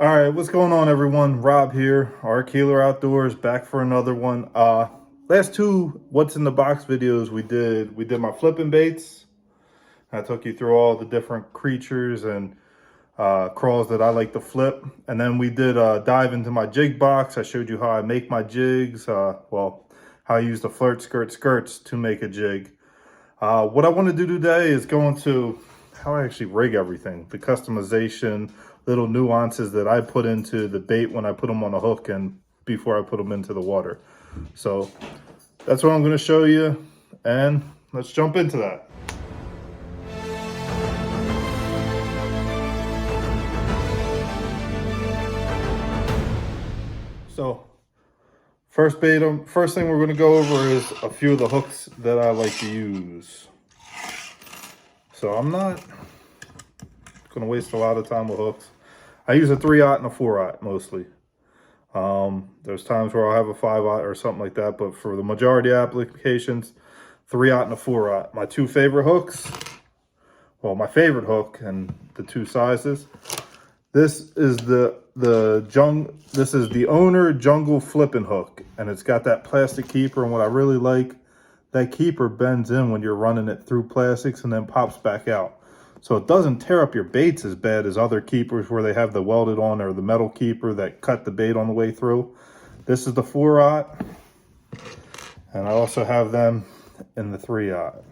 All right, what's going on, everyone? Rob here, our Keeler Outdoors, back for another one. Last two what's in the box videos we did my flipping baits. I took you through all the different creatures and crawls that I like to flip, and then we did dive into my jig box. I showed you how I make my jigs. Well, how I use the flirt skirts to make a jig. What I want to do today is go into how I actually rig everything, the customization, little nuances that I put into the bait when I put them on a hook and before I put them into the water. So that's what I'm going to show you, and let's jump into that. So first thing we're going to go over is a few of the hooks that I like to use. So I'm not going to waste a lot of time with hooks. I use a 3/0 and a 4/0 mostly. There's times where I'll have a 5/0 or something like that, but for the majority of applications, 3/0 and a 4/0. My two favorite hooks, well, my favorite hook and the two sizes. This is the owner jungle flipping hook, and it's got that plastic keeper. And what I really like, that keeper bends in when you're running it through plastics and then pops back out. So it doesn't tear up your baits as bad as other keepers where they have the welded on or the metal keeper that cut the bait on the way through. This is the 4/0, and I also have them in the 3/0.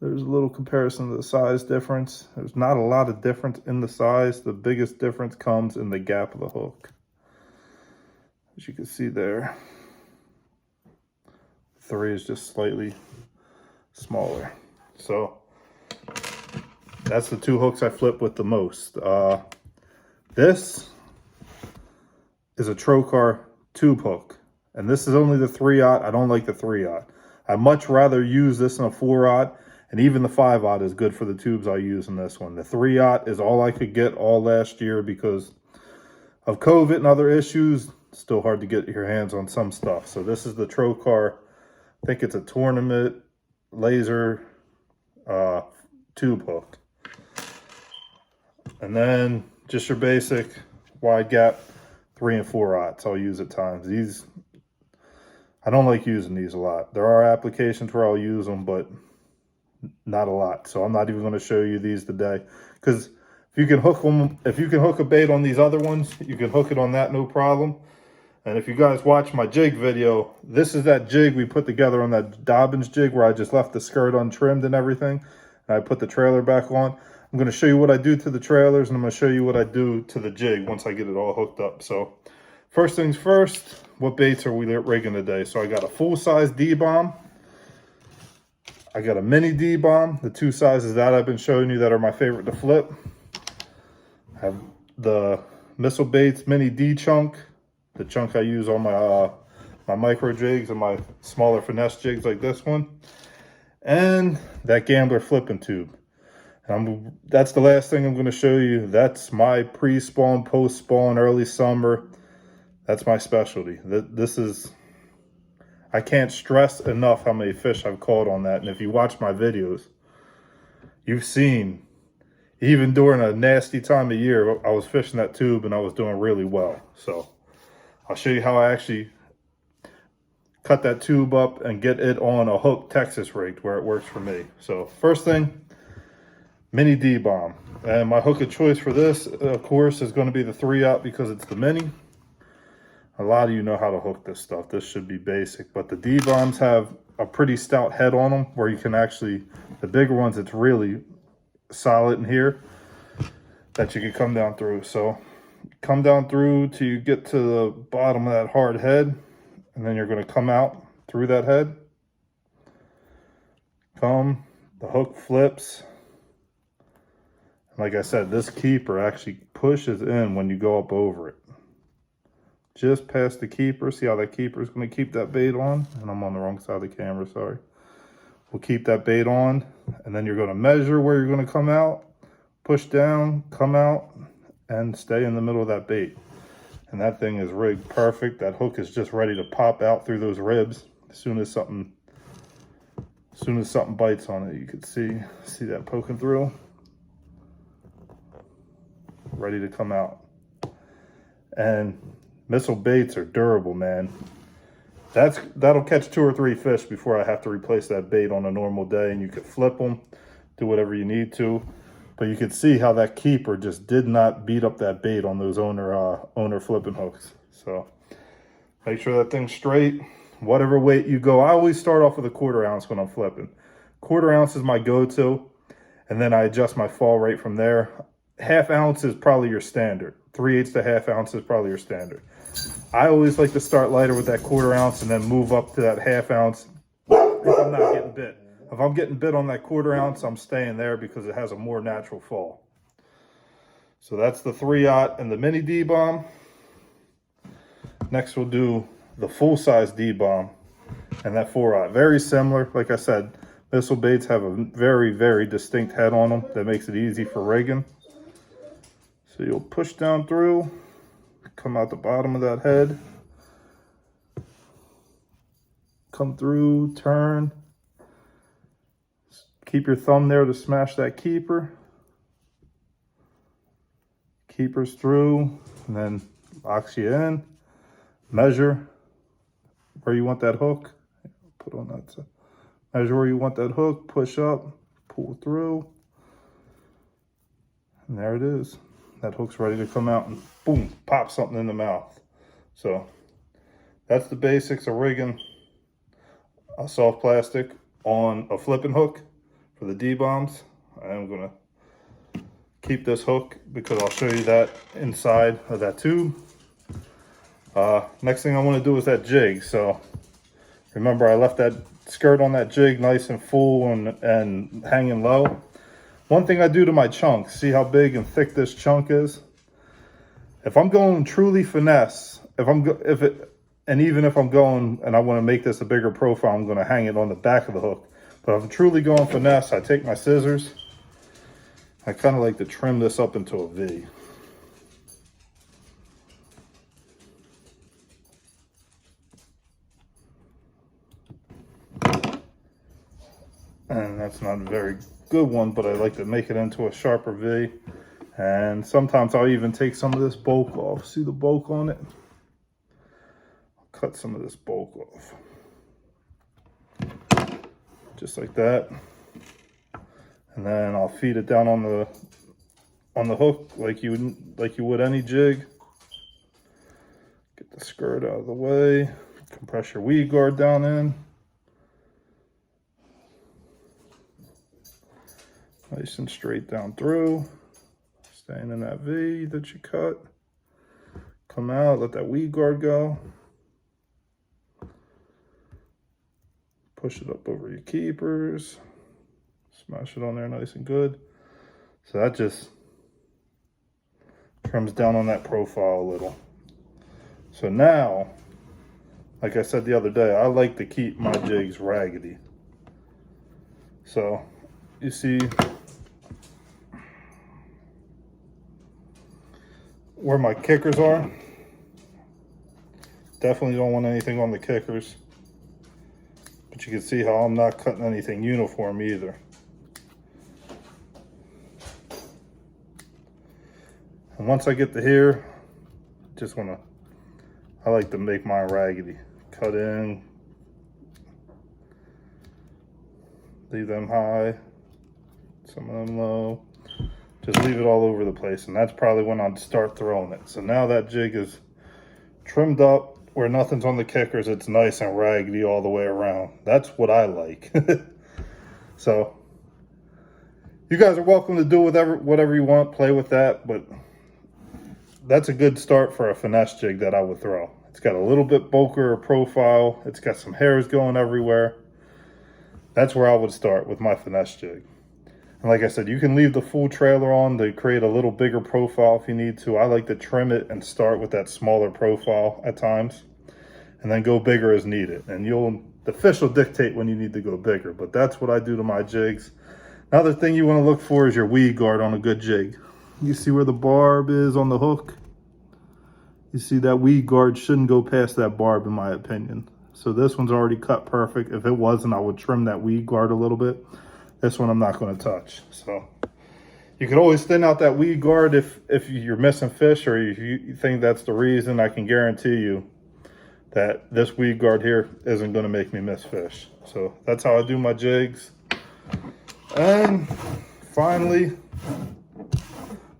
There's a little comparison to the size difference. There's not a lot of difference in the size. The biggest difference comes in the gap of the hook. As you can see there, 3 is just slightly smaller. So that's the two hooks I flip with the most. This is a Trocar tube hook, and this is only the 3/0. I don't like the 3/0. I much rather use this in a 4/0, and even the 5/0 is good for the tubes I use in this one. The 3/0 is all I could get all last year because of COVID and other issues. It's still hard to get your hands on some stuff. So this is the Trocar. I think it's a tournament laser tube hook. And then just your basic wide gap 3 and 4/0 I'll use at times. These, I don't like using these a lot. There are applications where I'll use them, but not a lot. So I'm not even going to show you these today, because if you can hook a bait on these other ones, you can hook it on that, no problem. And if you guys watch my jig video, this is that jig we put together on that Dobbins jig where I just left the skirt untrimmed and everything, and I put the trailer back on. I'm going to show you what I do to the trailers, and I'm going to show you what I do to the jig once I get it all hooked up. So first things first, what baits are we rigging today? So I got a full-size D-bomb. I got a mini D-bomb, the two sizes that I've been showing you that are my favorite to flip. I have the Missile Baits mini D-chunk, the chunk I use on my my micro jigs and my smaller finesse jigs like this one. And that Gambler flipping tube. That's the last thing I'm going to show you. That's my pre-spawn, post-spawn, early summer. That's my specialty. This is, I can't stress enough how many fish I've caught on that. And if you watch my videos, you've seen, even during a nasty time of year, I was fishing that tube and I was doing really well. So I'll show you how I actually cut that tube up and get it on a hook Texas rigged where it works for me. So first thing, mini D-bomb. And my hook of choice for this, of course, is going to be the 3/0 because it's the mini. A lot of you know how to hook this stuff. This should be basic, but the D-bombs have a pretty stout head on them where you can actually, the bigger ones, it's really solid in here that you can come down through. So come down through till you get to the bottom of that hard head, and then you're going to come out through that head. The hook flips. Like I said, this keeper actually pushes in when you go up over it. Just past the keeper. See how that keeper is going to keep that bait on? And I'm on the wrong side of the camera, sorry. We'll keep that bait on, and then you're going to measure where you're going to come out, push down, come out, and stay in the middle of that bait. And that thing is rigged perfect. That hook is just ready to pop out through those ribs as soon as something bites on it. You can see that poking through. Ready to come out. And missile baits are durable, man. That'll catch 2 or 3 fish before I have to replace that bait on a normal day, and you could flip them, do whatever you need to. But you could see how that keeper just did not beat up that bait on those owner flipping hooks. So make sure that thing's straight. Whatever weight you go, I always start off with a 1/4 ounce when I'm flipping. 1/4 ounce is my go-to, and then I adjust my fall rate from there. 1/2 ounce is probably your standard. 3/8 to 1/2 ounce is probably your standard. I always like to start lighter with that 1/4 ounce and then move up to that 1/2 ounce if I'm not getting bit. If I'm getting bit on that 1/4 ounce, I'm staying there because it has a more natural fall. So that's the 3/0 and the mini D-bomb. Next we'll do the full-size D-bomb and that 4/0. Very similar. Like I said, missile baits have a very, very distinct head on them that makes it easy for rigging. So you'll push down through, come out the bottom of that head, come through, turn, keep your thumb there to smash that keeper. Keepers through, and then locks you in. Measure where you want that hook. Put on that side. Measure where you want that hook, push up, pull through. And there it is. That hook's ready to come out and boom, pop something in the mouth. So that's the basics of rigging a soft plastic on a flipping hook for the D-bombs. I'm gonna keep this hook because I'll show you that inside of that tube. Next thing I want to do is that jig. So remember, I left that skirt on that jig nice and full and hanging low. One thing I do to my chunks, see how big and thick this chunk is? If I'm going truly finesse, even if I'm going and I want to make this a bigger profile, I'm going to hang it on the back of the hook. But if I'm truly going finesse, I take my scissors. I kind of like to trim this up into a V. And that's not a very good one, but I like to make it into a sharper V. And sometimes I'll even take some of this bulk off. See the bulk on it? I'll cut some of this bulk off. Just like that. And then I'll feed it down on the hook like you would any jig. Get the skirt out of the way. Compress your weed guard down in. Nice and straight down through. Staying in that V that you cut. Come out, let that weed guard go. Push it up over your keepers. Smash it on there nice and good. So that just trims down on that profile a little. So now, like I said the other day, I like to keep my jigs raggedy. So you see where my kickers are. Definitely don't want anything on the kickers. But you can see how I'm not cutting anything uniform either. And once I get to here, I like to make mine raggedy. Cut in, leave them high, some of them low. Just leave it all over the place, and that's probably when I'd start throwing it. So now that jig is trimmed up where nothing's on the kickers. It's nice and raggedy all the way around. That's what I like. So you guys are welcome to do whatever you want, play with that, but that's a good start for a finesse jig that I would throw. It's got a little bit bulkier profile. It's got some hairs going everywhere. That's where I would start with my finesse jig. And like I said, you can leave the full trailer on to create a little bigger profile if you need to. I like to trim it and start with that smaller profile at times, and then go bigger as needed. And the fish will dictate when you need to go bigger, but that's what I do to my jigs. Another thing you want to look for is your weed guard on a good jig. You see where the barb is on the hook? You see that weed guard shouldn't go past that barb in my opinion. So this one's already cut perfect. If it wasn't, I would trim that weed guard a little bit. This one I'm not going to touch. So You could always thin out that weed guard if you're missing fish, or if you think that's the reason. I can guarantee you that this weed guard here isn't going to make me miss fish. So that's how I do my jigs. And finally,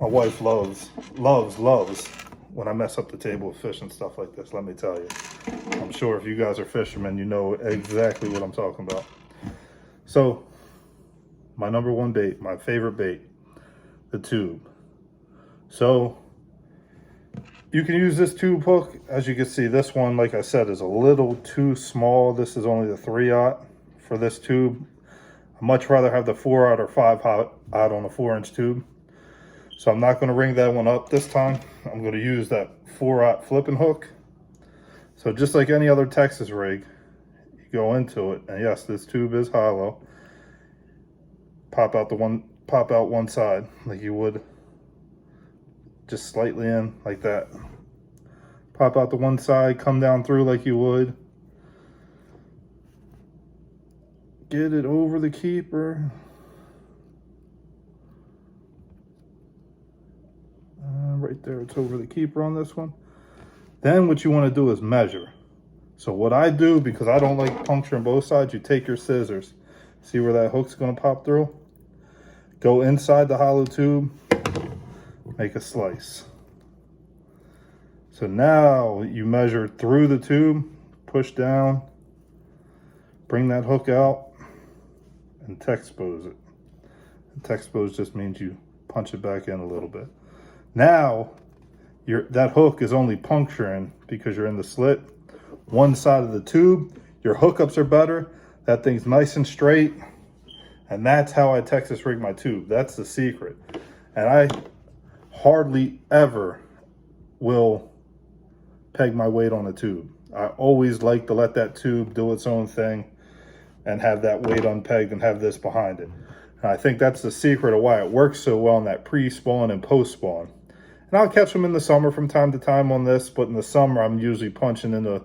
my wife loves when I mess up the table with fish and stuff like this, let me tell you. I'm sure if you guys are fishermen, you know exactly what I'm talking about. So my number one bait, my favorite bait, the tube. So you can use this tube hook. As you can see, this one, like I said, is a little too small. This is only the 3/0 for this tube. I'd much rather have the 4/0 or 5/0 on a 4-inch tube. So I'm not going to ring that one up this time. I'm going to use that 4/0 flipping hook. So just like any other Texas rig, you go into it, and yes, this tube is hollow. Pop out one side like you would, just slightly in like that. Pop out the one side, come down through like you would. Get it over the keeper. Right there, it's over the keeper on this one. Then what you want to do is measure. So what I do, because I don't like puncturing both sides, you take your scissors. See where that hook's going to pop through? Go inside the hollow tube, make a slice. So now you measure through the tube, push down, bring that hook out, and Texpose it. And Texpose just means you punch it back in a little bit. Now, that hook is only puncturing because you're in the slit. One side of the tube, your hookups are better. That thing's nice and straight. And that's how I Texas rig my tube. That's the secret. And I hardly ever will peg my weight on a tube. I always like to let that tube do its own thing and have that weight unpegged and have this behind it. And I think that's the secret of why it works so well in that pre-spawn and post-spawn. And I'll catch them in the summer from time to time on this, but in the summer I'm usually punching into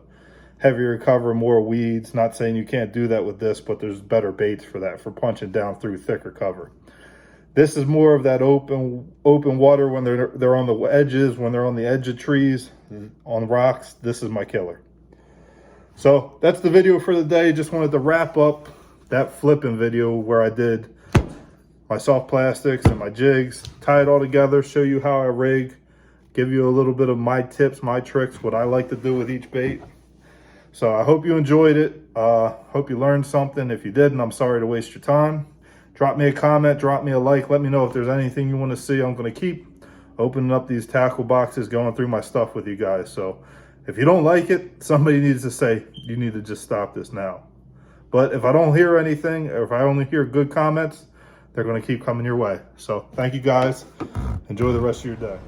heavier cover, more weeds. Not saying you can't do that with this, but there's better baits for that, for punching down through thicker cover. This is more of that open water when they're on the edges, when they're on the edge of trees, on rocks. This is my killer. So that's the video for the day. Just wanted to wrap up that flipping video where I did my soft plastics and my jigs, tie it all together, show you how I rig, give you a little bit of my tips, my tricks, what I like to do with each bait. So I hope you enjoyed it. Hope you learned something. If you didn't, I'm sorry to waste your time. Drop me a comment, drop me a like. Let me know if there's anything you want to see. I'm going to keep opening up these tackle boxes, going through my stuff with you guys. So if you don't like it, somebody needs to say, you need to just stop this now. But if I don't hear anything, or if I only hear good comments, they're going to keep coming your way. So thank you guys. Enjoy the rest of your day.